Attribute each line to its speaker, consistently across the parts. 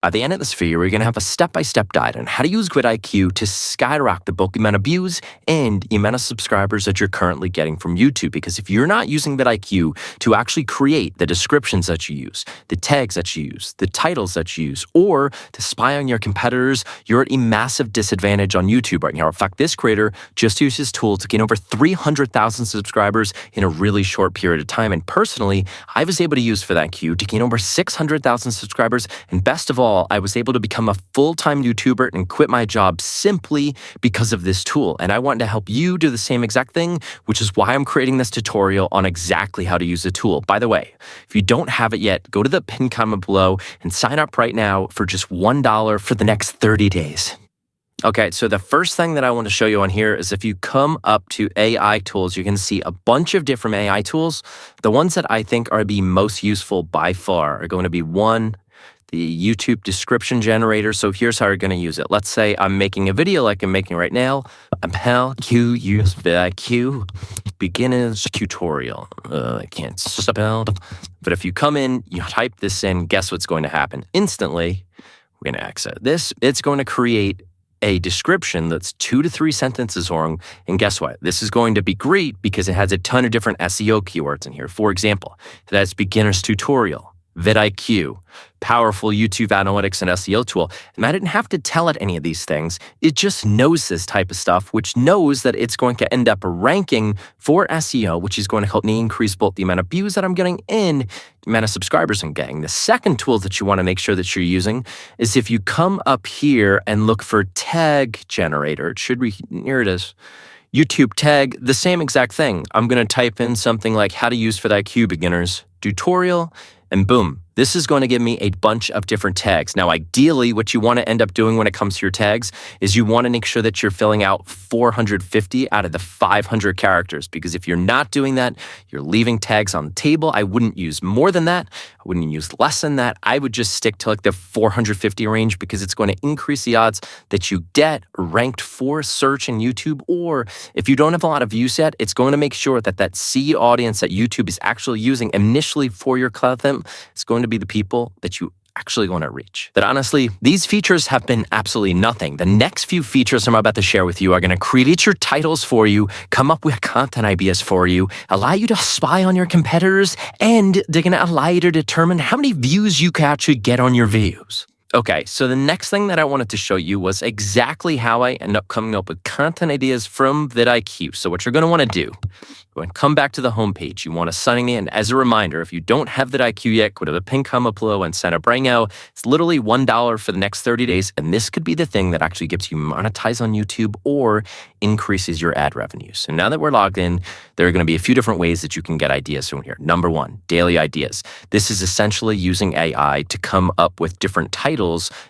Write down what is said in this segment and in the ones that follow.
Speaker 1: At the end of this video, we're going to have a step-by-step guide on how to use VidIQ to skyrocket the bulk amount of views and the amount of subscribers that you're currently getting from YouTube. Because if you're not using VidIQ to actually create the descriptions that you use, the tags that you use, the titles that you use, or to spy on your competitors, you're at a massive disadvantage on YouTube right now. In fact, this creator just used his tool to gain over 300,000 subscribers in a really short period of time. And personally, I was able to use VidIQ to gain over 600,000 subscribers. And best of all, I was able to become a full-time YouTuber and quit my job simply because of this tool. And I want to help you do the same exact thing, which is why I'm creating this tutorial on exactly how to use the tool. By the way, if you don't have it yet, go to the pinned comment below and sign up right now for just $1 for the next 30 days. Okay, so the first thing that I want to show you on here is if you come up to AI tools, you can see a bunch of different AI tools. The ones that I think are the most useful by far are going to be one, the YouTube description generator. So here's how you're going to use it. Let's say I'm making a video like I'm making right now. I'm how to use VidIQ beginner's tutorial. I can't spell. But if you come in, you type this in, guess what's going to happen? Instantly, we're going to exit this. It's going to create a description that's 2 to 3 sentences long. And guess what? This is going to be great because it has a ton of different SEO keywords in here. For example, that's beginner's tutorial, VidIQ, powerful YouTube analytics and SEO tool. And I didn't have to tell it any of these things. It just knows this type of stuff, which knows that it's going to end up ranking for SEO, which is going to help me increase both the amount of views that I'm getting and the amount of subscribers I'm getting. The second tool that you want to make sure that you're using is if you come up here and look for tag generator. It should be, here it is. YouTube tag, the same exact thing. I'm going to type in something like how to use VidIQ beginners tutorial, and boom, this is going to give me a bunch of different tags. Now, ideally, what you want to end up doing when it comes to your tags is you want to make sure that you're filling out 450 out of the 500 characters, because if you're not doing that, you're leaving tags on the table. I wouldn't use more than that. I wouldn't use less than that. I would just stick to like the 450 range because it's going to increase the odds that you get ranked for search in YouTube. Or if you don't have a lot of views yet, it's going to make sure that that seed audience that YouTube is actually using initially for your content is going to be the people that you actually want to reach. But honestly, these features have been absolutely nothing. The next few features I'm about to share with you are going to create your titles for you, come up with content ideas for you, allow you to spy on your competitors, and they're going to allow you to determine how many views you can actually get on your videos. Okay, so the next thing that I wanted to show you was exactly how I end up coming up with content ideas from VidIQ. So what you're going to want to do, go and come back to the homepage. You want to sign in. As a reminder, if you don't have VidIQ yet, go to the pinned comment below and sign up right now. It's literally $1 for the next 30 days. And this could be the thing that actually gets you monetized on YouTube or increases your ad revenues. So now that we're logged in, there are going to be a few different ways that you can get ideas from here. Number one, daily ideas. This is essentially using AI to come up with different titles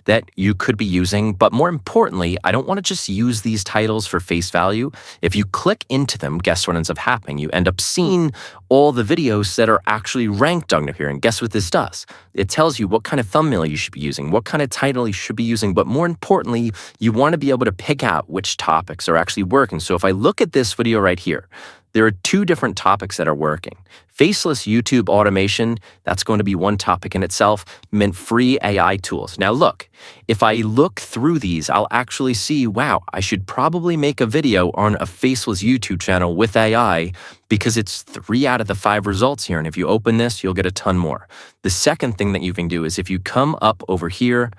Speaker 1: that you could be using. But more importantly, I don't want to just use these titles for face value. If you click into them, guess what ends up happening? You end up seeing all the videos that are actually ranked under here. And guess what this does? It tells you what kind of thumbnail you should be using, what kind of title you should be using. But more importantly, you want to be able to pick out which topics are actually working. So if I look at this video right here, there are 2 different topics that are working. Faceless YouTube automation, that's going to be one topic in itself, meant free AI tools. Now look, if I look through these, I'll actually see, wow, I should probably make a video on a faceless YouTube channel with AI because it's 3 out of the 5 results here. And if you open this, you'll get a ton more. The second thing that you can do is if you come up over here,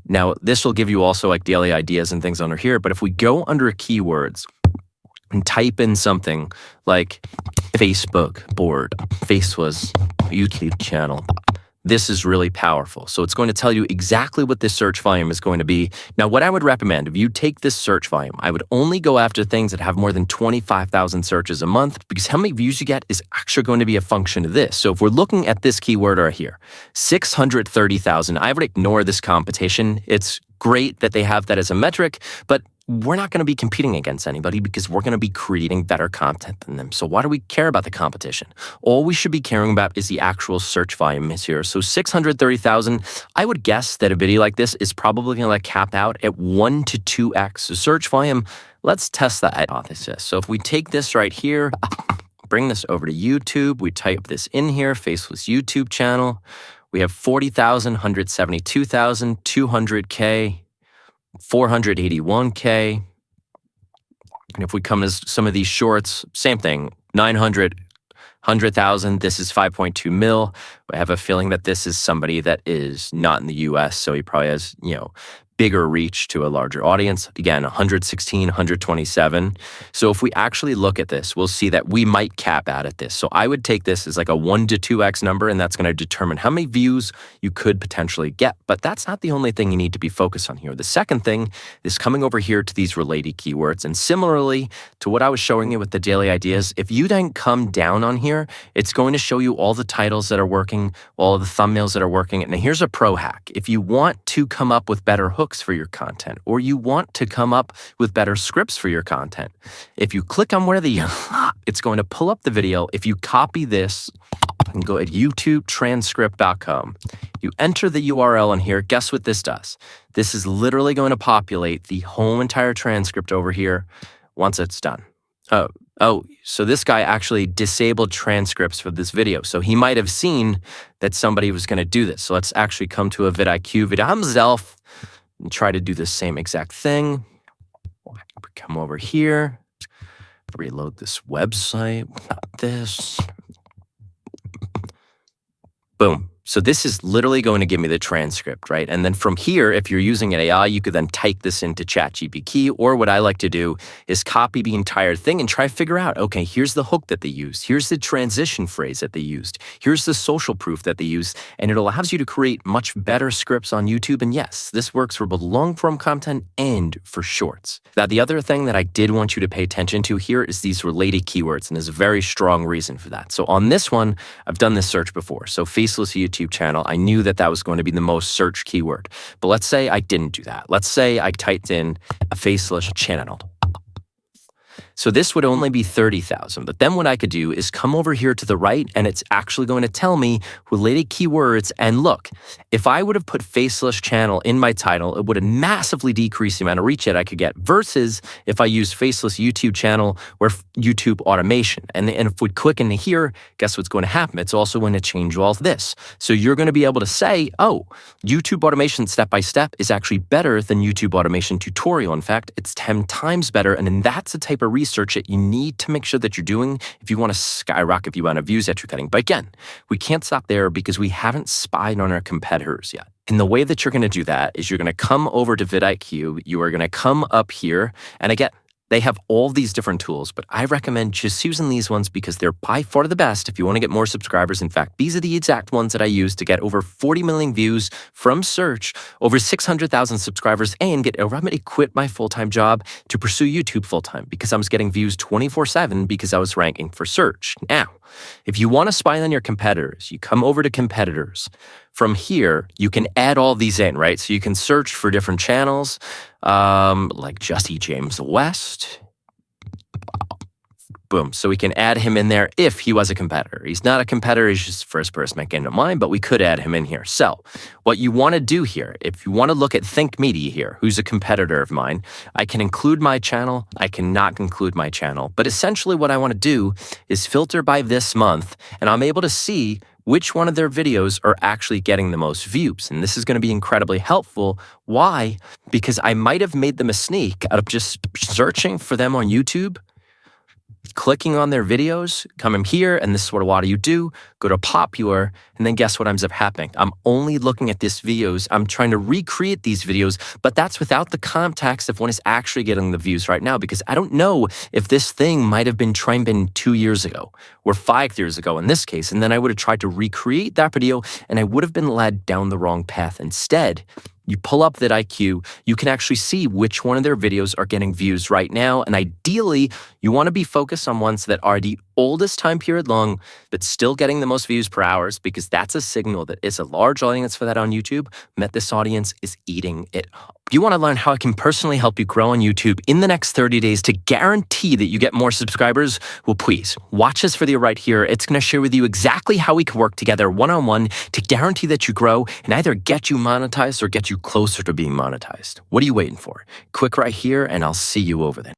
Speaker 1: now this will give you also like daily ideas and things under here, but if we go under keywords, and type in something like Facebook board, faceless YouTube channel. This is really powerful. So it's going to tell you exactly what this search volume is going to be. Now, what I would recommend, if you take this search volume, I would only go after things that have more than 25,000 searches a month, because how many views you get is actually going to be a function of this. So if we're looking at this keyword right here, 630,000, I would ignore this competition. It's great that they have that as a metric, but we're not going to be competing against anybody because we're going to be creating better content than them. So why do we care about the competition? All we should be caring about is the actual search volume is here. So 630,000, I would guess that a video like this is probably going to cap out at 1 to 2x the search volume. Let's test that hypothesis. So if we take this right here, bring this over to YouTube, we type this in here, faceless YouTube channel. We have 40,000, 172,000, 200K, 481K. And if we come to some of these shorts, same thing, 900, 100,000. This is 5.2 mil. I have a feeling that this is somebody that is not in the US, so he probably has, bigger reach to a larger audience. Again, 116, 127. So if we actually look at this, we'll see that we might cap out at this. So I would take this as like a 1 to 2x number, and that's going to determine how many views you could potentially get. But that's not the only thing you need to be focused on here. The second thing is coming over here to these related keywords. And similarly to what I was showing you with the daily ideas, if you then come down on here, it's going to show you all the titles that are working, all the thumbnails that are working. And here's a pro hack. If you want to come up with better hooks for your content, or you want to come up with better scripts for your content, if you click on where it's going to pull up the video. If you copy this and go at YouTubetranscript.com, you enter the URL in here, guess what this does? This is literally going to populate the whole entire transcript over here once it's done. Oh, so this guy actually disabled transcripts for this video. So he might have seen that somebody was going to do this. So let's actually come to a VidIQ video himself and try to do the same exact thing. Come over here, reload this website, not this. Boom. So this is literally going to give me the transcript, right? And then from here, if you're using an AI, you could then type this into ChatGPT, or what I like to do is copy the entire thing and try to figure out, okay, here's the hook that they used. Here's the transition phrase that they used. Here's the social proof that they used. And it allows you to create much better scripts on YouTube. And yes, this works for both long form content and for shorts. Now, the other thing that I did want you to pay attention to here is these related keywords. And there's a very strong reason for that. So on this one, I've done this search before. So faceless YouTube channel, I knew that that was going to be the most searched keyword. But let's say I didn't do that. Let's say I typed in a faceless channel. So this would only be 30,000. But then what I could do is come over here to the right, and it's actually going to tell me related keywords. And look, if I would have put faceless channel in my title, it would have massively decreased the amount of reach that I could get, versus if I use faceless YouTube channel or YouTube automation. And if we click into here, guess what's going to happen? It's also going to change all of this. So you're going to be able to say, oh, YouTube automation step-by-step is actually better than YouTube automation tutorial. In fact, it's 10 times better. And then that's the type of research that you need to make sure that you're doing if you want to skyrocket the amount of views that you're getting. But again, we can't stop there because we haven't spied on our competitors yet. And the way that you're going to do that is you're going to come over to VidIQ, you are going to come up here, and again, they have all these different tools, but I recommend just using these ones because they're by far the best if you want to get more subscribers. In fact, these are the exact ones that I use to get over 40 million views from search, over 600,000 subscribers, and get ready to quit my full-time job to pursue YouTube full-time because I was getting views 24/7 because I was ranking for search. Now, if you want to spy on your competitors, you come over to competitors. From here, you can add all these in, right? So you can search for different channels, like Jesse James West. Boom. So we can add him in there if he was a competitor. He's not a competitor. He's just the first person that came to mind, but we could add him in here. So what you want to do here, if you want to look at Think Media here, who's a competitor of mine, I can include my channel. I cannot include my channel. But essentially what I want to do is filter by this month, and I'm able to see which one of their videos are actually getting the most views. And this is going to be incredibly helpful. Why? Because I might have made the mistake out of just searching for them on YouTube, clicking on their videos, coming here, and this is what a lot of you do, go to popular, and then guess what ends up happening? I'm only looking at these videos. I'm trying to recreate these videos, but that's without the context of when it's actually getting the views right now, because I don't know if this thing might have been trending 2 years ago or 5 years ago in this case, and then I would have tried to recreate that video, and I would have been led down the wrong path. Instead, you pull up VidIQ, you can actually see which one of their videos are getting views right now. And ideally, you want to be focused on ones that are the oldest time period long, but still getting the most views per hour, because that's a signal that it's a large audience for that on YouTube, and that this audience is eating it up. If you want to learn how I can personally help you grow on YouTube in the next 30 days to guarantee that you get more subscribers, well, please watch this video right here. It's going to share with you exactly how we can work together one-on-one to guarantee that you grow and either get you monetized or get you closer to being monetized. What are you waiting for? Click right here, and I'll see you over there.